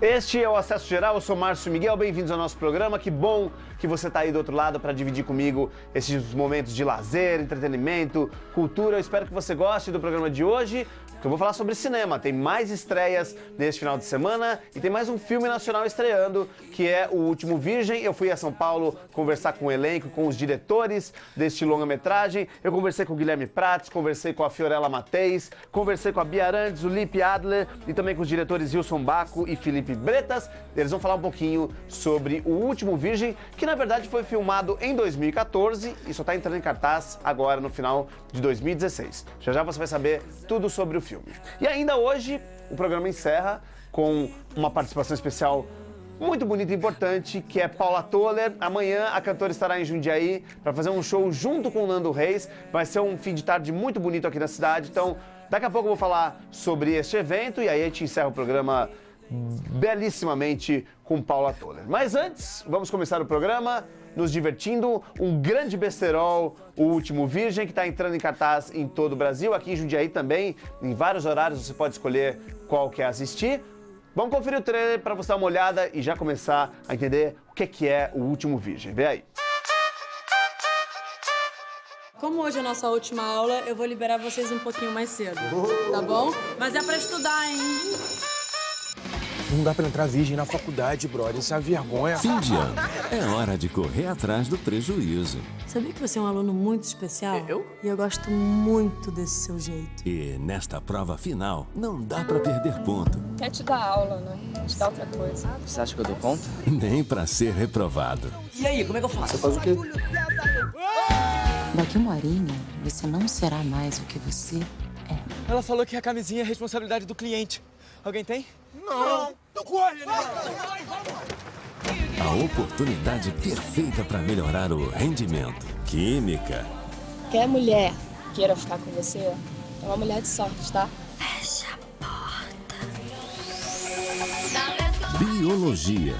Este é o Acesso Geral, eu sou Márcio Miguel, bem-vindos ao nosso programa. Que bom que você está aí do outro lado para dividir comigo esses momentos de lazer, entretenimento, cultura. Eu espero que você goste do programa de hoje, porque eu vou falar sobre cinema. Tem mais estreias neste final de semana e tem mais um filme nacional estreando, que é O Último Virgem. Eu fui a São Paulo conversar com o elenco, com os diretores deste longa-metragem. Eu conversei com o Guilherme Prates, conversei com a Fiorella Matheis, conversei com a Bia Arantes, o Lipe Adler e também com os diretores Wilson Baco e Felipe Bretas. Eles vão falar um pouquinho sobre O Último Virgem, que na verdade foi filmado em 2014 e só está entrando em cartaz agora no final de 2016. Já já você vai saber tudo sobre o filme. E ainda hoje o programa encerra com uma participação especial muito bonita e importante, que é Paula Toller. Amanhã a cantora estará em Jundiaí para fazer um show junto com o Nando Reis. Vai ser um fim de tarde muito bonito aqui na cidade. Então, daqui a pouco eu vou falar sobre este evento e aí a gente encerra o programa belíssimamente com Paula Toller. Mas antes, vamos começar o programa nos divertindo. Um grande besterol, O Último Virgem, que está entrando em cartaz em todo o Brasil. Aqui em Jundiaí também, em vários horários, você pode escolher qual quer assistir. Vamos conferir o trailer para você dar uma olhada e já começar a entender o que é O Último Virgem. Vê aí. Como hoje é a nossa última aula, eu vou liberar vocês um pouquinho mais cedo, tá bom? Mas é pra estudar, hein? Não dá pra entrar virgem na faculdade, brother. Isso é uma vergonha. Fim de ano. É hora de correr atrás do prejuízo. Sabia que você é um aluno muito especial? Eu? E eu gosto muito desse seu jeito. E nesta prova final, não dá pra perder ponto. Quer te dar aula, né? Te dar outra coisa. Você acha que eu dou conta? Nem pra ser reprovado. E aí, como é que eu faço? Você faz o quê? Daqui uma horinha, você não será mais o que você é. Ela falou que a camisinha é responsabilidade do cliente. Alguém tem? Não! Tu corre, né? A oportunidade perfeita pra melhorar o rendimento. Química. Quer mulher queira ficar com você? É uma mulher de sorte, tá? Fecha a porta. Biologia.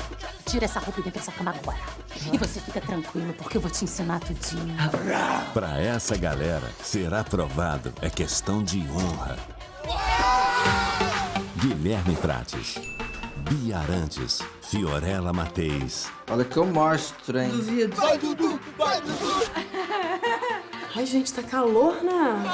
Tira essa roupa e vem pra essa cama agora. E você fica tranquilo, porque eu vou te ensinar tudinho. Pra essa galera, ser aprovado é questão de honra. Guilherme Prates, Bia Arantes, Fiorella Matheis. Olha que eu mostro, hein? Duvido. Vai, Dudu! Vai, Dudu! Ai, gente, tá calor, né?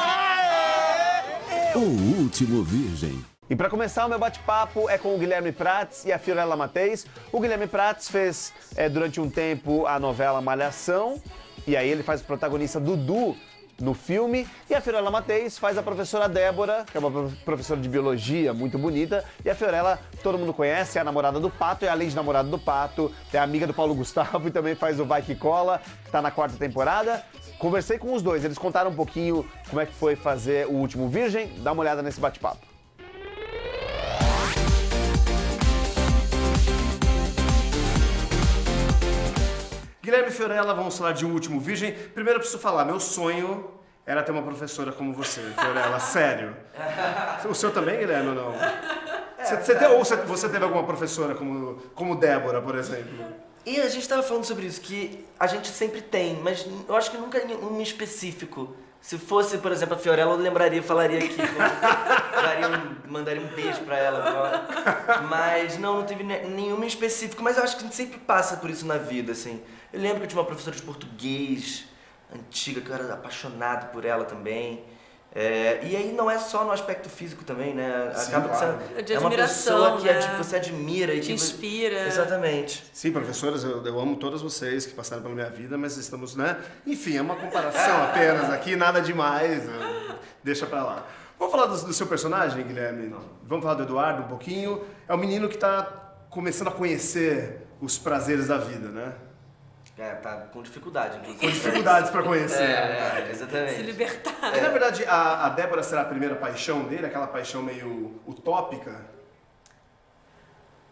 O Último Virgem. E para começar, o meu bate-papo é com o Guilherme Prates e a Fiorella Matheis. O Guilherme Prates fez, durante um tempo, a novela Malhação, e aí ele faz o protagonista Dudu no filme, e a Fiorella Matheis faz a professora Débora, que é uma professora de biologia muito bonita, e a Fiorella, todo mundo conhece, é a namorada do Pato, e além de namorada do Pato, é amiga do Paulo Gustavo e também faz o Vai Que Cola, que tá na 4ª temporada. Conversei com os dois, eles contaram um pouquinho como é que foi fazer O Último Virgem. Dá uma olhada nesse bate-papo. Guilherme e Fiorella, vamos falar de O Último Virgem. Primeiro eu preciso falar, meu sonho era ter uma professora como você, Fiorella, sério. O seu também, Guilherme, ou não? Você teve alguma professora como Débora, por exemplo? E a gente tava falando sobre isso, que a gente sempre tem, mas eu acho que nunca um específico. Se fosse, por exemplo, a Fiorella, eu lembraria, falaria aqui, mandaria um beijo pra ela agora. Mas não teve nenhuma em específico, mas eu acho que a gente sempre passa por isso na vida, assim. Eu lembro que eu tinha uma professora de português, antiga, que eu era apaixonado por ela também. E aí não é só no aspecto físico também, né? Sim, acaba que claro. você De é uma admiração, pessoa que né? você admira e Te que inspira. Exatamente. Sim, professoras, eu amo todas vocês que passaram pela minha vida, mas estamos, né? Enfim, é uma comparação apenas aqui, nada demais, deixa pra lá. Vamos falar do seu personagem, Guilherme? Vamos falar do Eduardo um pouquinho. É um menino que tá começando a conhecer os prazeres da vida, né? Tá com dificuldade, inclusive. Com dificuldades pra conhecer. Exatamente. Se libertar. E, na verdade, a Débora será a primeira paixão dele, aquela paixão meio utópica?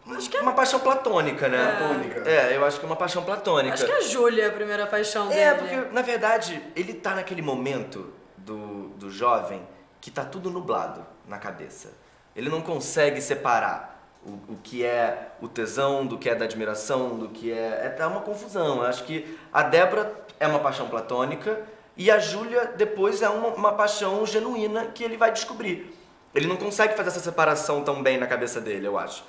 Acho que é uma paixão platônica, né? Platônica. Eu acho que é uma paixão platônica. Acho que a Júlia é a primeira paixão dele. Porque, na verdade, ele tá naquele momento do jovem que tá tudo nublado na cabeça. Ele não consegue separar o que é o tesão, do que é da admiração, do que é... Tá uma confusão. Eu acho que a Débora é uma paixão platônica e a Júlia depois é uma paixão genuína que ele vai descobrir. Ele não consegue fazer essa separação tão bem na cabeça dele, eu acho.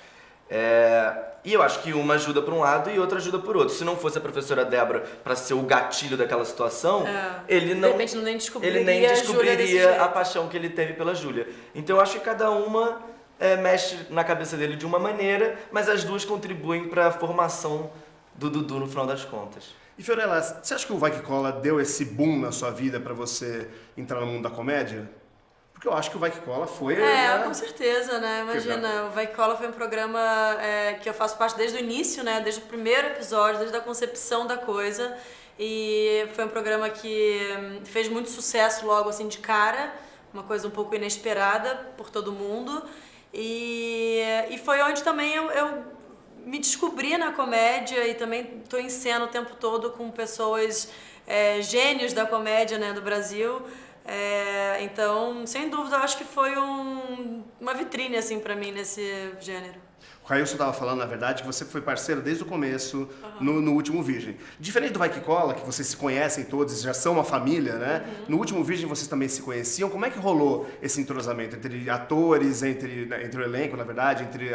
E eu acho que uma ajuda por um lado e outra ajuda por outro. Se não fosse a professora Débora para ser o gatilho daquela situação, ele De repente nem descobriria, ele nem a Júlia desse descobriria a jeito. paixão que ele teve pela Júlia. Então eu acho que cada uma mexe na cabeça dele de uma maneira, mas as duas contribuem para a formação do Dudu no final das contas. E Fiorella, você acha que o Vai Que Cola deu esse boom na sua vida pra você entrar no mundo da comédia? Porque eu acho que o Vai Que Cola foi... Com certeza, né? Imagina, o Vai Que Cola foi um programa que eu faço parte desde o início, né? Desde o primeiro episódio, desde a concepção da coisa. E foi um programa que fez muito sucesso logo assim de cara, uma coisa um pouco inesperada por todo mundo. E foi onde também eu me descobri na comédia e também estou em cena o tempo todo com pessoas, gênios da comédia, né, do Brasil. Então, sem dúvida, eu acho que foi uma vitrine assim para mim nesse gênero. O Railson estava falando, na verdade, que você foi parceiro desde o começo no Último Virgem. Diferente do Vai Que Cola, que vocês se conhecem todos, já são uma família, né? No Último Virgem vocês também se conheciam. Como é que rolou esse entrosamento entre atores, entre o elenco, na verdade, entre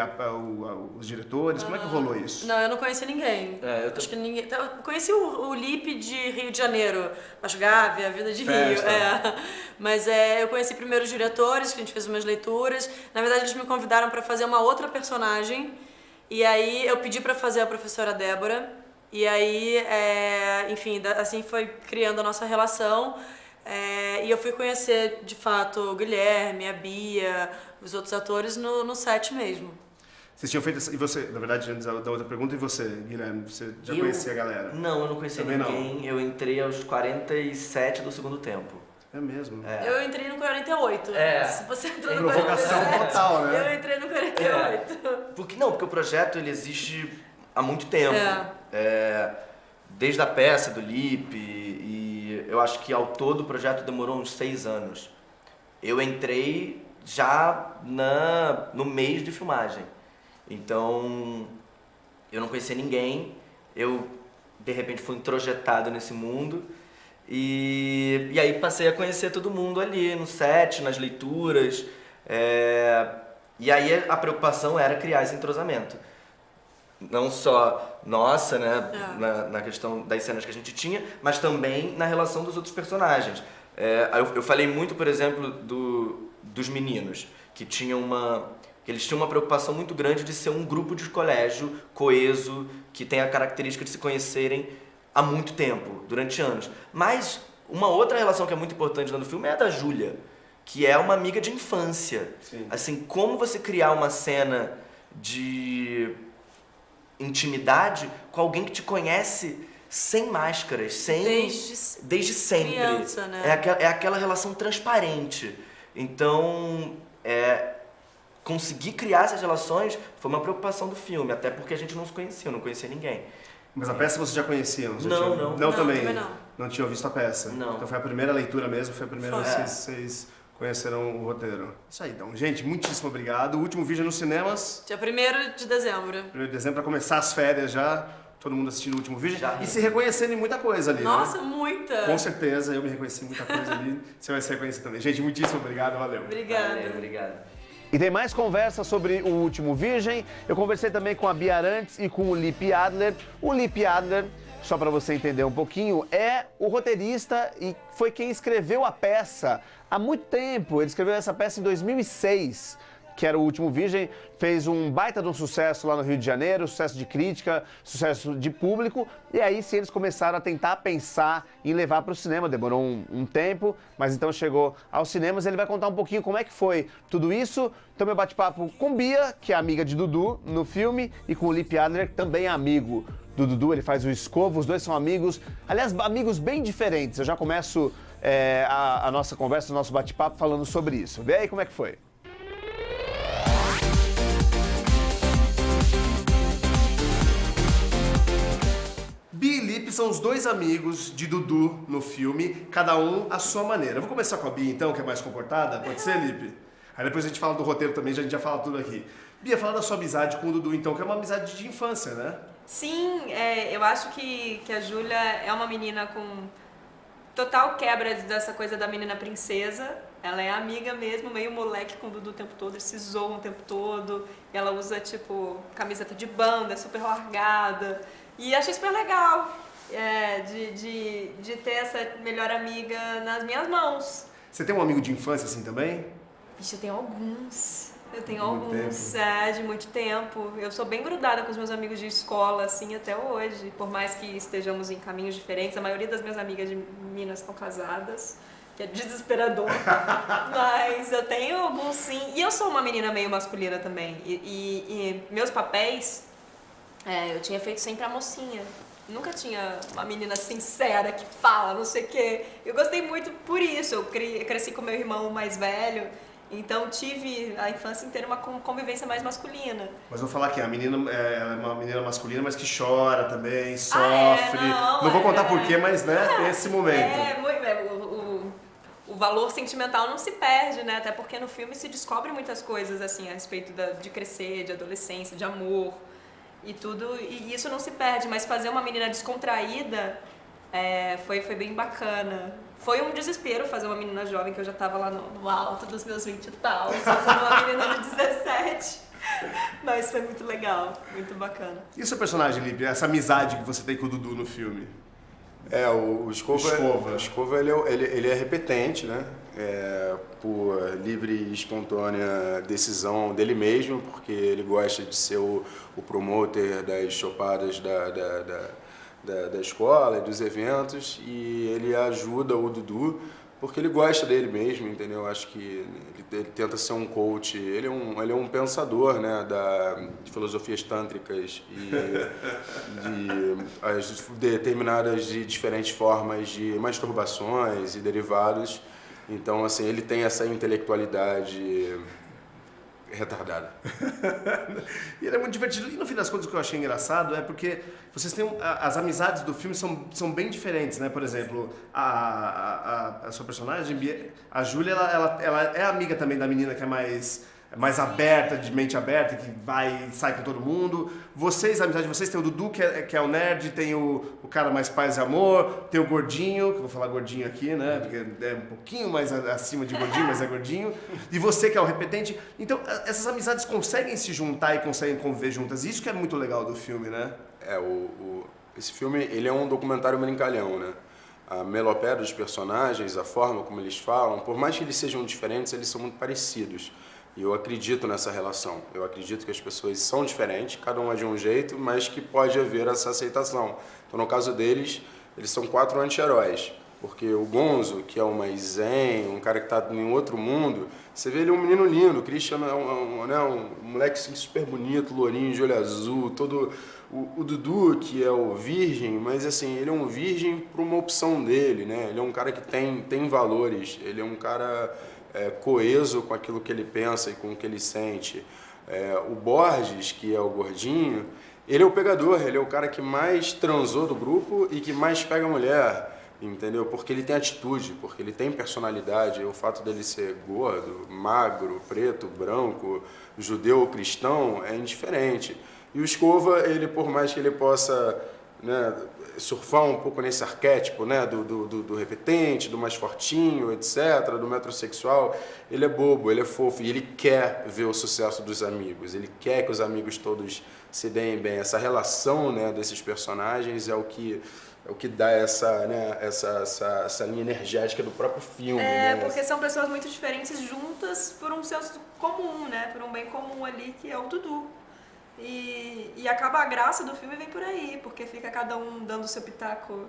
os diretores? Como é que rolou isso? Não, eu não conheci ninguém. Acho que ninguém. Eu conheci o Lipe de Rio de Janeiro, Macho Gávea, A Vida de Festa. Rio. Mas eu conheci primeiro os diretores, que a gente fez umas leituras. Na verdade, eles me convidaram para fazer uma outra personagem. E aí eu pedi para fazer a professora Débora. E aí, enfim, assim foi criando a nossa relação. E eu fui conhecer, de fato, o Guilherme, a Bia, os outros atores no set mesmo. Vocês tinham feito... E você, na verdade, antes da outra pergunta, e você, Guilherme? Você já conhecia a galera? Não, eu não conhecia Também ninguém. não. Eu entrei aos 47 do segundo tempo. É mesmo? Eu entrei no 48. Se você entrou no Provocação 47, total, né? eu entrei no 48. Porque o projeto ele existe há muito tempo. Desde a peça do Lipe, e eu acho que ao todo o projeto demorou uns 6 anos. Eu entrei já no mês de filmagem. Então, eu não conhecia ninguém, eu de repente fui introjetado nesse mundo e aí passei a conhecer todo mundo ali no set, nas leituras. E aí a preocupação era criar esse entrosamento. Não só nossa, né, na questão das cenas que a gente tinha, mas também na relação dos outros personagens. Eu falei muito, por exemplo, dos meninos, que eles tinham uma preocupação muito grande de ser um grupo de colégio coeso, que tem a característica de se conhecerem há muito tempo, durante anos. Mas uma outra relação que é muito importante dentro do filme é a da Júlia, que é uma amiga de infância. Sim. Assim, como você criar uma cena de intimidade com alguém que te conhece sem máscaras, desde sempre. Criança, né? É aquela relação transparente. Então, conseguir criar essas relações foi uma preocupação do filme, até porque a gente não se conhecia, eu não conhecia ninguém. Mas a peça você já conhecia? Não. Não, também? Também não. Não tinha visto a peça? Não. Então foi a primeira leitura mesmo, foi a primeira vez que vocês conheceram o roteiro. Isso aí, então. Gente, muitíssimo obrigado. O Último Vídeo nos cinemas, Dia 1º de dezembro. 1º de dezembro, para começar as férias já. Todo mundo assistindo o Último Vídeo. Já. E se reconhecendo em muita coisa ali, Nossa, né? muita! Com certeza, eu me reconheci em muita coisa ali. Você vai se reconhecer também. Gente, muitíssimo obrigado, valeu. Obrigada. Valeu, obrigado. E tem mais conversa sobre O Último Virgem. Eu conversei também com a Bia Arantes e com o Lipe Adler. O Lipe Adler, só para você entender um pouquinho, é o roteirista e foi quem escreveu a peça há muito tempo. Ele escreveu essa peça em 2006, que era O Último Virgem, fez um baita de um sucesso lá no Rio de Janeiro, sucesso de crítica, sucesso de público, e aí sim eles começaram a tentar pensar em levar para o cinema, demorou um tempo, mas então chegou aos cinemas. Ele vai contar um pouquinho como é que foi tudo isso. Então meu bate-papo com Bia, que é amiga de Dudu no filme, e com o Lipe Adler, que também é amigo do Dudu, ele faz o Escovo, os dois são amigos, aliás, amigos bem diferentes. Eu já começo a nossa conversa, o nosso bate-papo falando sobre isso. Vê aí como é que foi. Bia e Lipe são os dois amigos de Dudu no filme, cada um à sua maneira. Eu vou começar com a Bia então, que é mais comportada. Pode ser, Lipe? Aí depois a gente fala do roteiro também, a gente já fala tudo aqui. Bia, fala da sua amizade com o Dudu então, que é uma amizade de infância, né? Sim, eu acho que a Júlia é uma menina com total quebra dessa coisa da menina princesa. Ela é amiga mesmo, meio moleque com o Dudu o tempo todo, eles se zoam o tempo todo. E ela usa, tipo, camiseta de banda, super largada. E achei super legal de ter essa melhor amiga nas minhas mãos. Você tem um amigo de infância assim também? Vixe, eu tenho alguns. De muito tempo. Eu sou bem grudada com os meus amigos de escola, assim, até hoje. Por mais que estejamos em caminhos diferentes, a maioria das minhas amigas de Minas estão casadas, que é desesperador. Mas eu tenho alguns, sim. E eu sou uma menina meio masculina também. E meus papéis, eu tinha feito sempre a mocinha. Nunca tinha uma menina sincera que fala, não sei o quê. Eu gostei muito por isso. Eu cresci com meu irmão mais velho. Então tive a infância inteira uma convivência mais masculina. Mas vou falar que a menina ela é uma menina masculina, mas que chora também, sofre. Não vou contar porquê, mas né, tem esse momento. O valor sentimental não se perde, né? Até porque no filme se descobre muitas coisas assim a respeito de crescer, de adolescência, de amor e tudo. E isso não se perde, mas fazer uma menina descontraída foi bem bacana. Foi um desespero fazer uma menina jovem, que eu já tava lá no alto dos meus 20 e tal, fazendo uma menina de 17. Mas foi muito legal, muito bacana. E o seu personagem, Lipe? Essa amizade que você tem com o Dudu no filme? O Escova ele é repetente, né? Por livre e espontânea decisão dele mesmo, porque ele gosta de ser o promoter das chopadas da escola e dos eventos, e ele ajuda o Dudu porque ele gosta dele mesmo, entendeu? Acho que ele tenta ser um coach, ele é um pensador, né, de filosofias tântricas e as determinadas de diferentes formas de masturbações e derivados. Então, assim, ele tem essa intelectualidade retardada. E ele é muito divertido. E no fim das contas, o que eu achei engraçado é porque vocês têm as amizades do filme são bem diferentes, né? Por exemplo, a sua personagem, a Júlia, ela é amiga também da menina que é mais aberta, de mente aberta, que vai e sai com todo mundo. Vocês, a amizade de vocês, tem o Dudu, que é o nerd, tem o cara mais paz e amor, tem o gordinho, que eu vou falar gordinho aqui, né, porque é um pouquinho mais acima de gordinho, mas é gordinho. E você, que é o repetente. Então, essas amizades conseguem se juntar e conseguem conviver juntas. Isso que é muito legal do filme, né? Esse filme, ele é um documentário brincalhão, né? A melopédia dos personagens, a forma como eles falam, por mais que eles sejam diferentes, eles são muito parecidos. E eu acredito nessa relação. Eu acredito que as pessoas são diferentes, cada uma de um jeito, mas que pode haver essa aceitação. Então, no caso deles, eles são 4 anti-heróis. Porque o Gonzo, que é o mais zen, um cara que está em outro mundo, você vê ele um menino lindo. O Christian é um moleque assim, super bonito, lourinho, de olho azul, todo... O Dudu, que é o virgem, mas assim, ele é um virgem por uma opção dele, né? Ele é um cara que tem valores, ele é um cara... coeso com aquilo que ele pensa e com o que ele sente. O Borges, que é o gordinho, ele é o pegador, ele é o cara que mais transou do grupo e que mais pega a mulher, entendeu? Porque ele tem atitude, porque ele tem personalidade. O fato dele ser gordo, magro, preto, branco, judeu ou cristão é indiferente. E o Escova, ele, por mais que ele possa, né, surfar um pouco nesse arquétipo, né, do repetente, do mais fortinho, etc., do metrosexual, ele é bobo, ele é fofo, e ele quer ver o sucesso dos amigos, ele quer que os amigos todos se deem bem. Essa relação, né, desses personagens é o que dá essa linha energética do próprio filme. Porque são pessoas muito diferentes juntas por um senso comum, né, por um bem comum ali, que é o Dudu. E acaba a graça do filme vem por aí, porque fica cada um dando o seu pitaco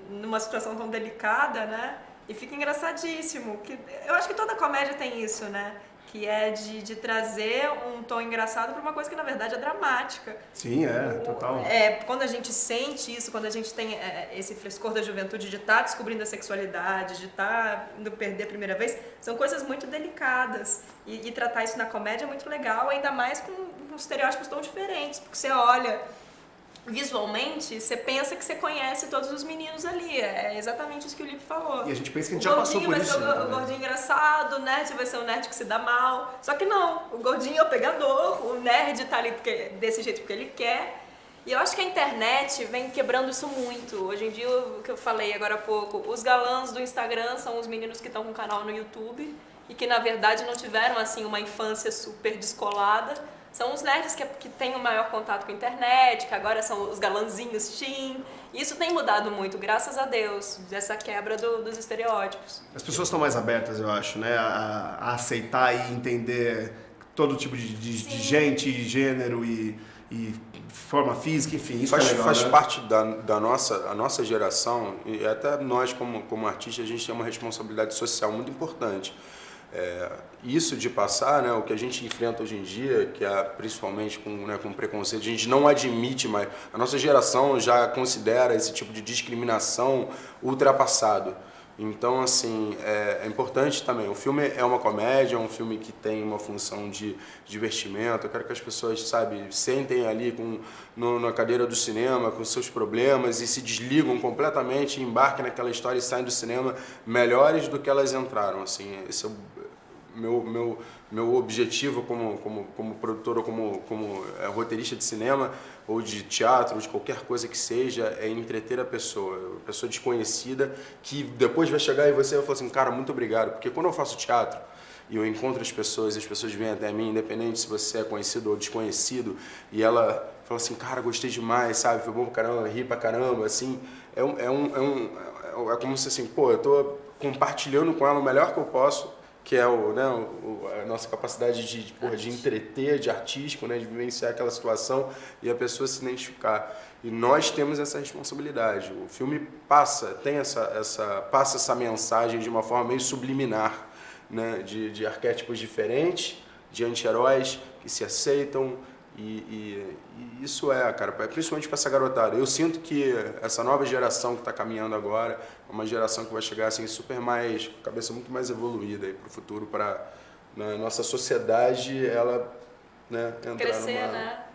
numa situação tão delicada, né? E fica engraçadíssimo. Eu acho que toda comédia tem isso, né? Que é de trazer um tom engraçado para uma coisa que na verdade é dramática. Sim, total. Quando a gente sente isso, quando a gente tem esse frescor da juventude de estar descobrindo a sexualidade, de estar indo perder a primeira vez, são coisas muito delicadas. E tratar isso na comédia é muito legal, ainda mais com estereótipos tão diferentes, porque você olha visualmente, você pensa que você conhece todos os meninos ali. É exatamente isso que o Lipe falou. E a gente pensa que a gente já passou por isso. O gordinho engraçado, o nerd vai ser o nerd que se dá mal. Só que não, o gordinho é o pegador, o nerd tá ali desse jeito porque ele quer. E eu acho que a internet vem quebrando isso muito. Hoje em dia, o que eu falei agora há pouco, os galãs do Instagram são os meninos que estão com um canal no YouTube e que, na verdade, não tiveram, assim, uma infância super descolada. São os nerds que têm o maior contato com a internet, que agora são os galãzinhos teen. E isso tem mudado muito, graças a Deus, dessa quebra dos estereótipos. As pessoas estão mais abertas, eu acho, né? A aceitar e entender todo tipo de gente, gênero e forma física, enfim, isso faz né? parte da nossa geração, e até nós como artistas, a gente tem uma responsabilidade social muito importante. Isso de passar, né, o que a gente enfrenta hoje em dia, que é principalmente com preconceito, a gente não admite mais. A nossa geração já considera esse tipo de discriminação ultrapassado. Então, assim, é importante também. O filme é uma comédia, é um filme que tem uma função de divertimento. Eu quero que as pessoas, sabe, sentem ali na cadeira do cinema com seus problemas e se desligam completamente, embarquem naquela história e saem do cinema melhores do que elas entraram. Assim, esse é o meu objetivo como produtor ou como roteirista de cinema ou de teatro, ou de qualquer coisa que seja, é entreter a pessoa desconhecida, que depois vai chegar e você vai falar assim, cara, muito obrigado, porque quando eu faço teatro e eu encontro as pessoas vêm até mim, independente se você é conhecido ou desconhecido, e ela fala assim, cara, gostei demais, sabe, foi bom pra caramba, ri pra caramba, assim, é como se assim, pô, eu tô compartilhando com ela o melhor que eu posso, que é a nossa capacidade de entreter, de artístico, né, de vivenciar aquela situação e a pessoa se identificar. E nós temos essa responsabilidade. O filme passa essa mensagem de uma forma meio subliminar, né, de arquétipos diferentes, de anti-heróis que se aceitam. E isso cara, principalmente para essa garotada. Eu sinto que essa nova geração que está caminhando agora é uma geração que vai chegar assim super mais, com a cabeça muito mais evoluída para o futuro, para nossa sociedade ela, né, entrar crescer, numa... né?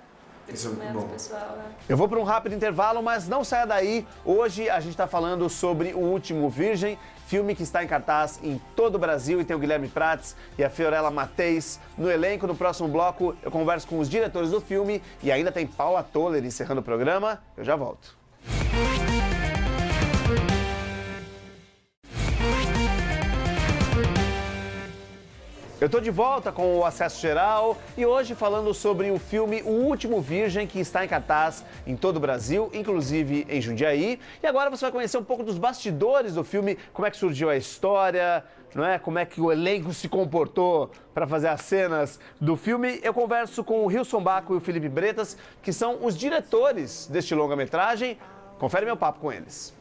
Isso é bom. Pessoal, né? Eu vou para um rápido intervalo, mas não saia daí. Hoje a gente está falando sobre O Último Virgem, filme que está em cartaz em todo o Brasil e tem o Guilherme Prates e a Fiorella Matheus no elenco. No próximo bloco eu converso com os diretores do filme e ainda tem Paula Toller encerrando o programa. Eu já volto. Eu tô de volta com o Acesso Geral e hoje falando sobre o filme O Último Virgem, que está em cartaz em todo o Brasil, inclusive em Jundiaí. E agora você vai conhecer um pouco dos bastidores do filme, como é que surgiu a história, não é? Como é que o elenco se comportou para fazer as cenas do filme. Eu converso com o Hilson Baco e o Felipe Bretas, que são os diretores deste longa-metragem. Confere meu papo com eles.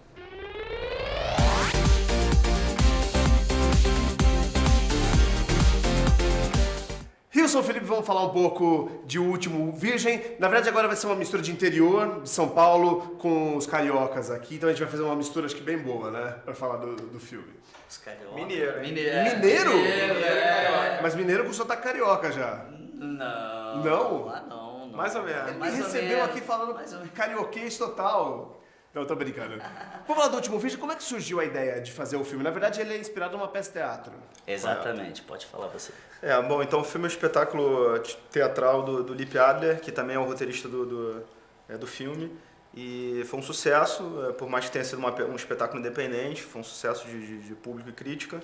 Hilson, Felipe, vamos falar um pouco de O Último Virgem. Na verdade, agora vai ser uma mistura de interior, de São Paulo, com os cariocas aqui. Então a gente vai fazer uma mistura, acho que bem boa, né? Pra falar do filme. Os cariocas. Mineiro. Mineiro? Mas mineiro com sotaque carioca já. Não. Não? Não. Mais ou menos. Ele me recebeu aqui falando carioquês total. Não, tô brincando. Vamos falar do Último Virgem. Como é que surgiu a ideia de fazer o filme? Na verdade, ele é inspirado numa peça de teatro. Exatamente, pode falar você. Bom, então o filme é um espetáculo teatral do Lipe Adler, que também é o roteirista do filme. E foi um sucesso, por mais que tenha sido um espetáculo independente, foi um sucesso de público e crítica.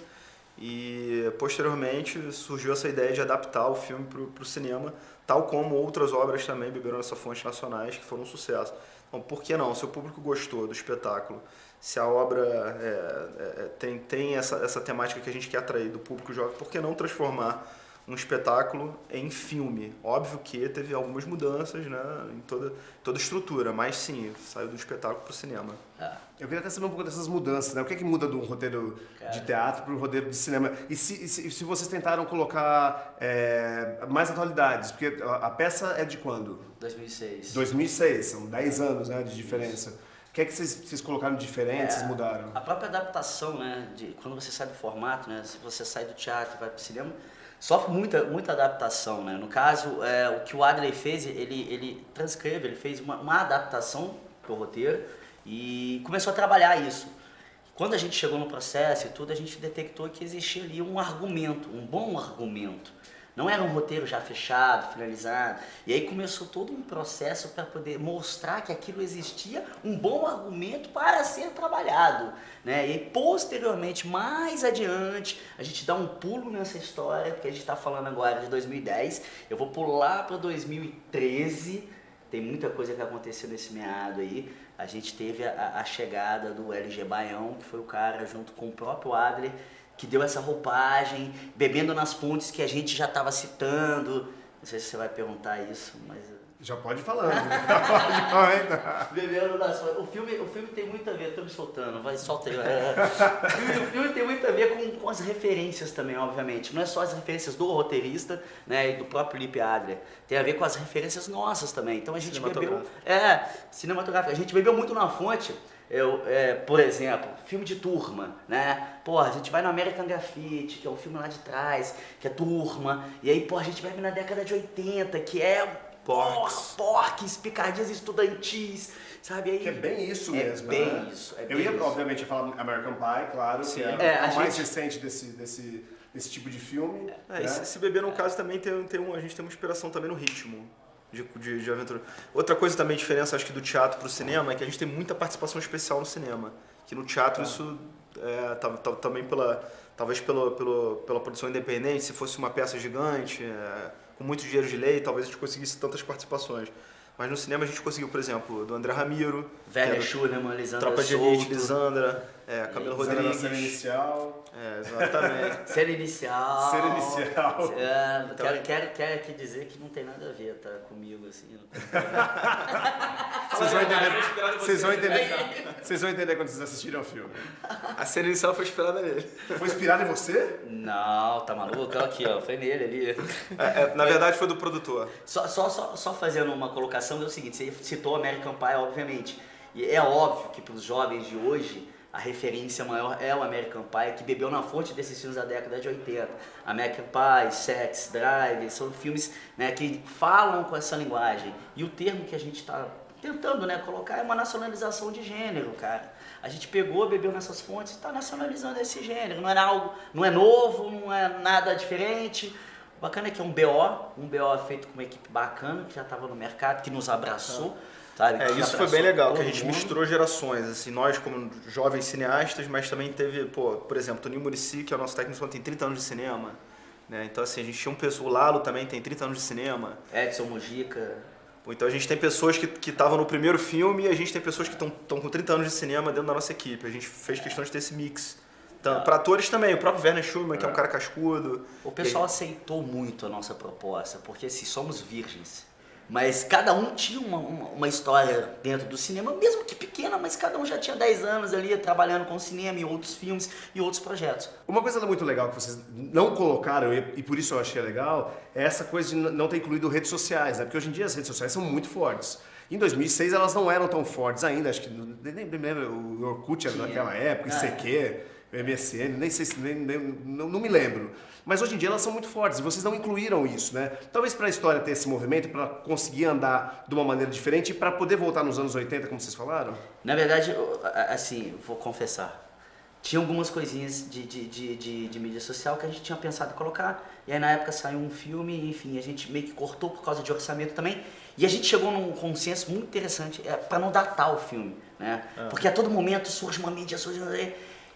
E posteriormente surgiu essa ideia de adaptar o filme para o cinema, tal como outras obras também beberam essa fonte nacionais que foram um sucesso. Então, por que não? Se o público gostou do espetáculo, se a obra tem essa temática que a gente quer atrair do público jovem, por que não transformar um espetáculo em filme? Óbvio que teve algumas mudanças, né, em toda a estrutura, mas sim, saiu do espetáculo para o cinema. Eu queria até saber um pouco dessas mudanças, né? O que é que muda de um roteiro de teatro para um roteiro de cinema? E se vocês tentaram colocar mais atualidades? Porque a peça é de quando? 2006. 2006, são 10 anos, né, de diferença. O que é que vocês colocaram de diferente, vocês mudaram? A própria adaptação, né, quando você sai do formato, né, se você sai do teatro e vai para o cinema, sofre muita adaptação, né? No caso, o que o Adler fez, ele transcreve, ele fez uma adaptação para o roteiro e começou a trabalhar isso. Quando a gente chegou no processo e tudo, a gente detectou que existia ali um argumento, um bom argumento, Não era um roteiro já fechado, finalizado. E aí começou todo um processo para poder mostrar que aquilo existia, um bom argumento para ser trabalhado, né? E aí, posteriormente, mais adiante, a gente dá um pulo nessa história, porque a gente está falando agora de 2010. Eu vou pular para 2013. Tem muita coisa que aconteceu nesse meado aí. A gente teve a chegada do LG Baião, que foi o cara, junto com o próprio Adler, que deu essa roupagem, bebendo nas fontes que a gente já estava citando. Não sei se você vai perguntar isso, mas... Já pode falar. Bebendo nas fontes. O filme tem muito a ver, tô me soltando, vai, solta aí. O filme tem muito a ver com as referências também, obviamente. Não é só as referências do roteirista, né, e do próprio Lipe Adler. Tem a ver com as referências nossas também. Então a gente bebeu... cinematográfico. A gente bebeu muito na fonte. Por exemplo, filme de turma, né? Porra, a gente vai no American Graffiti, que é um filme lá de trás, que é turma. E aí, porra, a gente vai na década de 80, que é... Porques, picadinhas estudantis, sabe? Aí, que é bem isso mesmo, bem né? Isso. Eu ia, obviamente, falar American Pie, claro, sim, que é o mais recente desse tipo de filme. Né? Esse bebê, no caso, também a gente tem uma inspiração também no ritmo de aventura. Outra coisa também, diferença, acho que do teatro pro cinema, é que a gente tem muita participação especial no cinema. Que no teatro isso também talvez pela produção independente, se fosse uma peça gigante, com muito dinheiro de lei, talvez a gente conseguisse tantas participações. Mas no cinema a gente conseguiu, por exemplo, do André Ramiro, Werner Schulerman, Lisandra Tropa de Elite, Lisandra, Camilo Rodrigues. Cena Inicial. Exatamente. Cena Inicial. Cena Inicial. Quero aqui dizer que não tem nada a ver, tá? Comigo, assim. Vocês vão entender quando vocês assistirem ao filme. A cena inicial foi inspirada nele. Foi inspirada em você? Não, tá maluco? Aqui, ó, foi nele ali. Na verdade foi do produtor. Só fazendo uma colocação, é o seguinte, você citou American Pie, obviamente. E é óbvio que para os jovens de hoje, a referência maior é o American Pie, que bebeu na fonte desses filmes da década de 80. American Pie, Sex, Drive, são filmes, né, que falam com essa linguagem. E o termo que a gente está tentando, né, colocar é uma nacionalização de gênero, cara. A gente pegou, bebeu nessas fontes e está nacionalizando esse gênero. Não é novo, não é nada diferente. O bacana é que é um BO feito com uma equipe bacana, que já estava no mercado, que nos abraçou. Sabe, isso foi bem legal, que a gente misturou gerações, assim, nós como jovens cineastas, mas também teve, por exemplo, Toninho Muricy, que é o nosso técnico, tem 30 anos de cinema, né? Então assim, a gente tinha o Lalo também tem 30 anos de cinema. Edson Mujica. Então a gente tem pessoas que estavam no primeiro filme e a gente tem pessoas que estão com 30 anos de cinema dentro da nossa equipe. A gente fez questão de ter esse mix. Então, para atores também, o próprio Werner Schumann, que é um cara cascudo. O pessoal aceitou muito a nossa proposta, porque assim, somos virgens. Mas cada um tinha uma história dentro do cinema, mesmo que pequena, mas cada um já tinha 10 anos ali trabalhando com cinema e outros filmes e outros projetos. Uma coisa muito legal que vocês não colocaram, e por isso eu achei legal, é essa coisa de não ter incluído redes sociais, né? Porque hoje em dia as redes sociais são muito fortes. Em 2006 elas não eram tão fortes ainda, acho que nem lembro, o Orkut era naquela época, ICQ, MSN, nem sei se não me lembro. Mas hoje em dia elas são muito fortes e vocês não incluíram isso, né? Talvez para a história ter esse movimento, para conseguir andar de uma maneira diferente e para poder voltar nos anos 80, como vocês falaram? Na verdade, assim, vou confessar, tinha algumas coisinhas de mídia social que a gente tinha pensado em colocar, e aí na época saiu um filme, enfim, a gente meio que cortou por causa de orçamento também, e a gente chegou num consenso muito interessante para não datar o filme, né? Porque a todo momento surge uma mídia,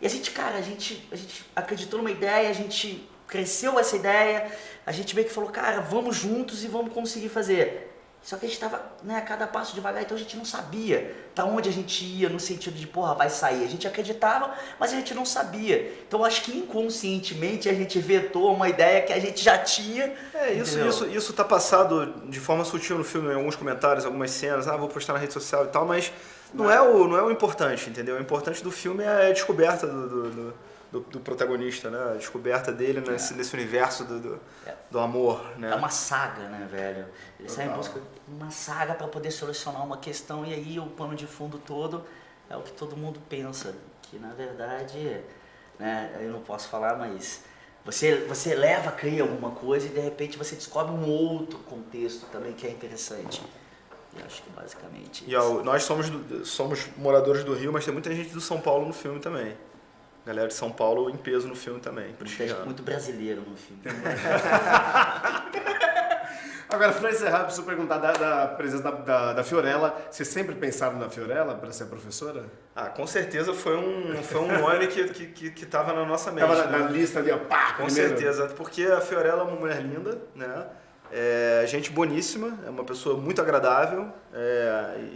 e a gente, cara, a gente acreditou numa ideia, a gente cresceu essa ideia, a gente meio que falou, cara, vamos juntos e vamos conseguir fazer. Só que a gente tava, né, a cada passo devagar, então a gente não sabia pra onde a gente ia, no sentido de, porra, vai sair. A gente acreditava, mas a gente não sabia. Então acho que inconscientemente a gente vetou uma ideia que a gente já tinha. Isso tá passado de forma sutil no filme, em alguns comentários, algumas cenas, vou postar na rede social e tal, mas não é o importante, entendeu? O importante do filme é a descoberta do protagonista, né? A descoberta dele nesse universo do amor, né? É uma saga, né, velho? Ele sai em busca de uma saga para poder solucionar uma questão, e aí o pano de fundo todo é o que todo mundo pensa, que na verdade, né, eu não posso falar, mas você cria alguma coisa e de repente você descobre um outro contexto também que é interessante. Eu acho que basicamente isso. E nós somos moradores do Rio, mas tem muita gente do São Paulo no filme também. galera de São Paulo em peso no filme também. Muito brasileiro no filme. Agora, para encerrar, eu preciso perguntar da presença da Fiorella. Vocês sempre pensaram na Fiorella para ser professora? Ah, com certeza foi um nome que estava na nossa mente. Estava na lista ali, ó, pá, com primeiro. certeza, porque a Fiorella é uma mulher linda, né? Gente boníssima, é uma pessoa muito agradável,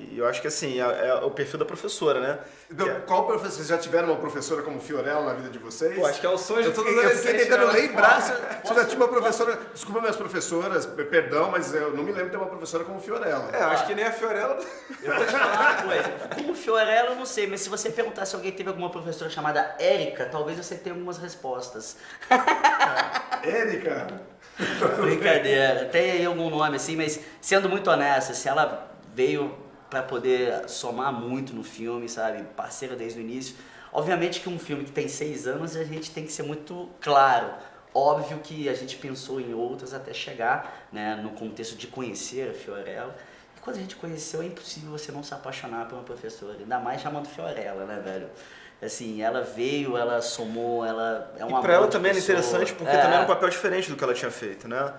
e eu acho que assim, é o perfil da professora, né? Então, qual professor? Vocês já tiveram uma professora como Fiorella na vida de vocês? Pô, acho que é o sonho de todos os Eu fiquei tentando lembrar se eu já tinha uma professora... Posso? Desculpa minhas professoras, perdão, mas eu não me lembro de ter uma professora como Fiorella. Acho que nem a Fiorella... Eu vou te falar uma coisa, como Fiorella eu não sei, mas se você perguntar se alguém teve alguma professora chamada Érica, talvez você tenha algumas respostas. Érica? Brincadeira, tem aí algum nome assim, mas sendo muito honesta, se ela veio pra poder somar muito no filme, sabe, parceira desde o início, obviamente que um filme que tem 6 anos a gente tem que ser muito claro, óbvio que a gente pensou em outras até chegar, né, no contexto de conhecer a Fiorella, e quando a gente conheceu é impossível você não se apaixonar por uma professora, ainda mais chamando Fiorella, né, velho? Assim, ela veio, ela somou, ela é uma. E pra ela também era interessante porque também era um papel diferente do que ela tinha feito, né?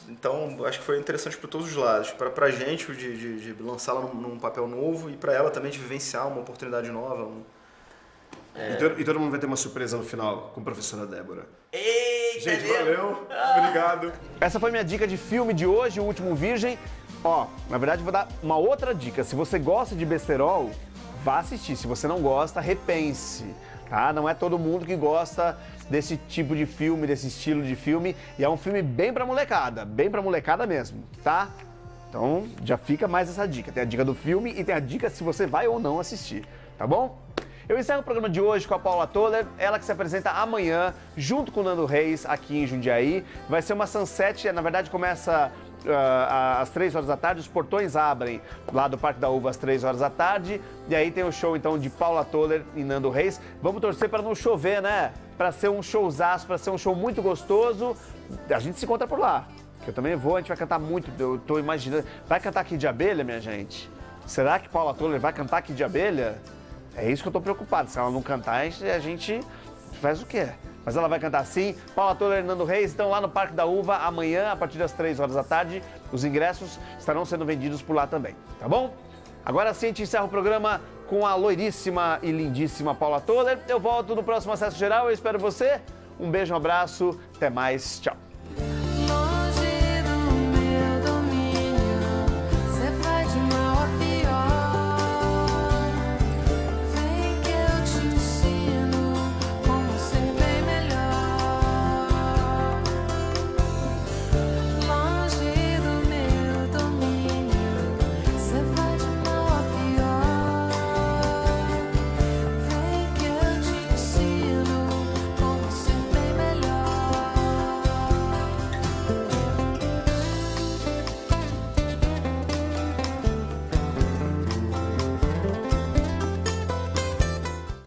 Então, acho que foi interessante por todos os lados. Pra gente, de lançá-la num papel novo, e pra ela também de vivenciar uma oportunidade nova. E todo mundo vai ter uma surpresa no final com a professora Débora. Eita, gente, valeu. Obrigado. Essa foi minha dica de filme de hoje, O Último Virgem. Ó, na verdade, vou dar uma outra dica. Se você gosta de besterol, vá assistir. Se você não gosta, repense, tá? Não é todo mundo que gosta desse tipo de filme, desse estilo de filme. E é um filme bem pra molecada mesmo, tá? Então, já fica mais essa dica. Tem a dica do filme e tem a dica se você vai ou não assistir, tá bom? Eu encerro o programa de hoje com a Paula Toller, ela que se apresenta amanhã, junto com o Nando Reis, aqui em Jundiaí. Vai ser uma sunset, na verdade começa às 3 horas da tarde, os portões abrem lá do Parque da Uva às 3 horas da tarde. E aí tem o show então de Paula Toller e Nando Reis. Vamos torcer para não chover, né? Para ser um showzaço, para ser um show muito gostoso. A gente se encontra por lá. Eu também vou, a gente vai cantar muito, eu tô imaginando. Vai cantar Kid de Abelha, minha gente? Será que Paula Toller vai cantar Kid de Abelha? É isso que eu tô preocupado. Se ela não cantar, a gente faz o quê? Mas ela vai cantar sim. Paula Toller e Nando Reis estão lá no Parque da Uva amanhã, a partir das 3 horas da tarde. Os ingressos estarão sendo vendidos por lá também, tá bom? Agora sim, a gente encerra o programa com a loiríssima e lindíssima Paula Toller. Eu volto no próximo Acesso Geral, eu espero você. Um beijo, um abraço, até mais, tchau.